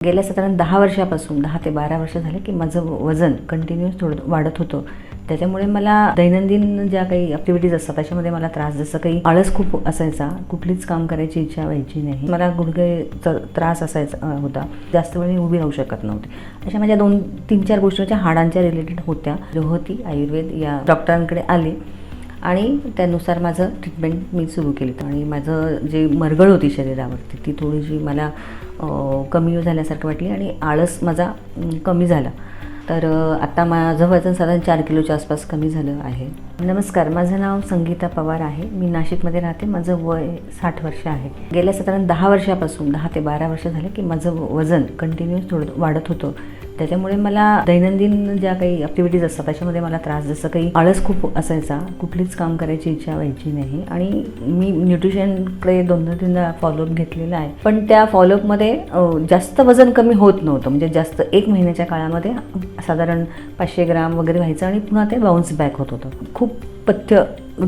गेल्या साधारण 10 वर्षापासून 10 ते 12 वर्ष झाले की माझं वजन कंटिन्यूअस थोडं वाढत होतं. त्याच्यामुळे मला दैनंदिन ज्या काही ॲक्टिव्हिटीज असतात त्याच्यामध्ये मला त्रास, जसं काही आळस खूप असायचा, कुठलीच काम करायची इच्छा व्हायची नाही, मला गुडघेचा त्रास असायचा होता, जास्त वेळ मी उभी राहू शकत नव्हते. अशा माझ्या 2-3-4 गोष्टी हाडांच्या रिलेटेड होत्या. रोहती आयुर्वेद या डॉक्टरांकडे आले आणि त्यानुसार माझं ट्रीटमेंट मी सुरू केली आणि माझं जे मरगळ होती शरीरावरती ती थोडीशी मला कमी झाल्यासारखं वाटली आणि आळस माझा कमी झाला. तर आता माझं वजन साधारण 4 किलोच्या आसपास कमी झालं आहे. नमस्कार, माझं नाव संगीता पवार आहे. मी नाशिकमध्ये राहते. माझं वय 60 वर्ष आहे. गेल्या साधारण 10 वर्षापासून 10 ते 12 वर्ष झाले की माझं वजन कंटिन्यूअस थोडं वाढत होतं. त्याच्यामुळे मला दैनंदिन ज्या काही ॲक्टिव्हिटीज असतात त्याच्यामध्ये मला त्रास, जसं काही आळस खूप असायचा, कुठलीच काम करायची इच्छा व्हायची नाही आणि मी न्यूट्रिशनकडे 2-3दा फॉलोअप घेतलेला आहे. पण त्या फॉलोअपमध्ये जास्त वजन कमी होत नव्हतं. म्हणजे जास्त 1 महिन्याच्या काळामध्ये साधारण 500 ग्राम वगैरे व्हायचं आणि पुन्हा ते बाउन्स बॅक होत होतं. खूप पथ्य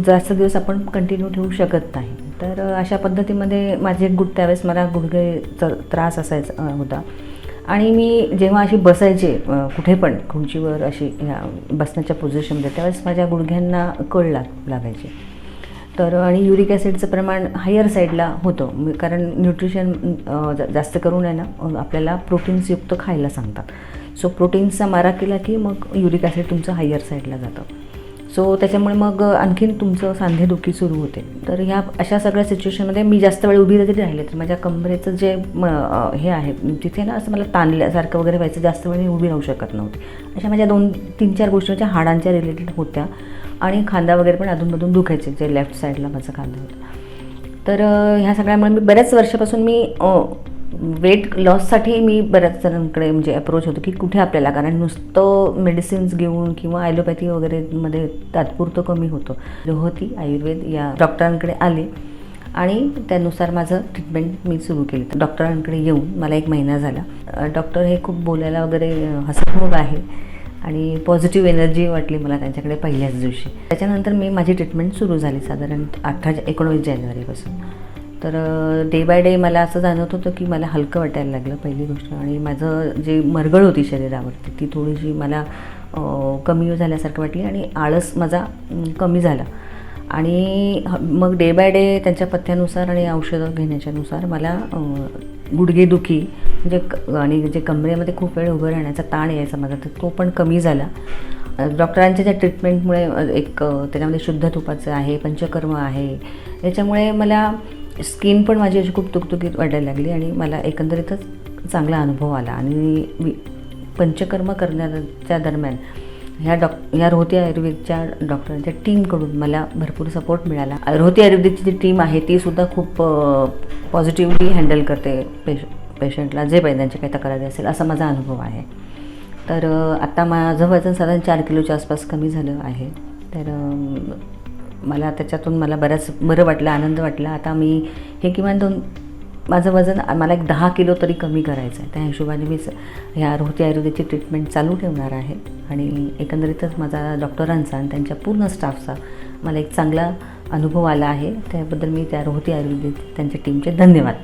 जास्त दिवस आपण कंटिन्यू ठेवू शकत नाही. तर अशा पद्धतीमध्ये माझे त्यावेळेस मला गुडघेचा त्रास असायचा होता आणि मी जेव्हा अशी बसायचे कुठे पण खुर्चीवर अशी बसण्याच्या पोझिशनमध्ये, त्यावेळेस माझ्या गुडघ्यांना कळ लागायचे. तर आणि युरिक ॲसिडचं प्रमाण हायर साईडला होतं, कारण न्यूट्रिशन जास्त करून आहे ना आपल्याला प्रोटीन्सयुक्त खायला सांगतात. सो प्रोटीन्सचा मारा केला की मग युरिक ॲसिड तुमचं हायर साईडला जातं. सो त्याच्यामुळे मग आणखीन तुमचं सांधेदुखी सुरू होते. तर ह्या अशा सगळ्या सिच्युएशनमध्ये मी जास्त वेळ उभी जरी राहिले तर माझ्या कमरेचं जे हे आहे तिथे ना असं मला ताणल्यासारखं वगैरे व्हायचं, जास्त वेळ मी उभी राहू शकत नव्हते. अशा माझ्या 2-3-4 गोष्टी हाडांच्या रिलेटेड होत्या आणि खांदा वगैरे पण अधूनमधून दुखायचे, जे लेफ्ट साईडला माझं खांदा होतं. तर ह्या सगळ्यामुळे मी बऱ्याच वर्षापासून मी वेट लॉससाठी मी बऱ्याच जणांकडे म्हणजे अप्रोच होतो की कुठे आपल्याला, कारण नुसतं मेडिसिन्स घेऊन किंवा ॲलोपॅथी वगैरेमध्ये तात्पुरतं कमी होतं. रोहती आयुर्वेद या डॉक्टरांकडे आले आणि त्यानुसार माझं ट्रीटमेंट मी सुरू केली. डॉक्टरांकडे येऊन मला 1 महिना झाला. डॉक्टर हे खूप बोलायला वगैरे हसतमुख आहे आणि पॉझिटिव्ह एनर्जी वाटली मला त्यांच्याकडे पहिल्याच दिवशी. त्याच्यानंतर माझी ट्रीटमेंट सुरू झाली साधारण 19 जानेवारीपासून. तर डे बाय डे मला असं जाणवत होतं की मला हलकं वाटायला लागलं पहिली गोष्ट, आणि माझं जे मरगळ होती शरीरावरती ती थोडीशी मला कमी झाल्यासारखं वाटली आणि आळस माझा कमी झाला. आणि मग डे बाय डे त्यांच्या पथ्यानुसार आणि औषधं घेण्याच्यानुसार मला गुडघेदुखी म्हणजे आणि जे कमरेमध्ये खूप वेळ उभं राहण्याचा ताण यायचा माझा, तर तो पण कमी झाला. डॉक्टरांच्या ज्या ट्रीटमेंटमुळे त्याच्यामध्ये शुद्ध तुपाचं आहे, पंचकर्म आहे, याच्यामुळे मला स्किन पण माझी अशी खूप तुकतुकीत वाटायला लागली आणि मला एकंदरीतच चांगला अनुभव आला. आणि पंचकर्म करण्याच्या दरम्यान ह्या रोहती आयुर्वेदच्या डॉक्टरांच्या टीमकडून मला भरपूर सपोर्ट मिळाला. रोहती आयुर्वेदची जी टीम आहे ती सुद्धा खूप पॉझिटिव्हली हँडल करते पेशंटला, जे त्यांची काही तक्रारी असेल, असा माझा अनुभव आहे. तर आता माझं वजन साधारण 4 किलोच्या आसपास कमी झालं आहे. तर मला त्याच्यातून बरंच बरं वाटलं, आनंद वाटला. आता मी हे किमान माझं वजन मला 10 किलो तरी कमी करायचं आहे. त्या हिशोबाने मी ह्या रोहती आयुर्वेदाची ट्रीटमेंट चालू ठेवणार आहे आणि एकंदरीतच माझा डॉक्टरांचा आणि त्यांच्या पूर्ण स्टाफचा मला एक चांगला अनुभव आला आहे. त्याबद्दल मी त्या रोहती आयुर्वेद त्यांच्या टीमचे धन्यवाद.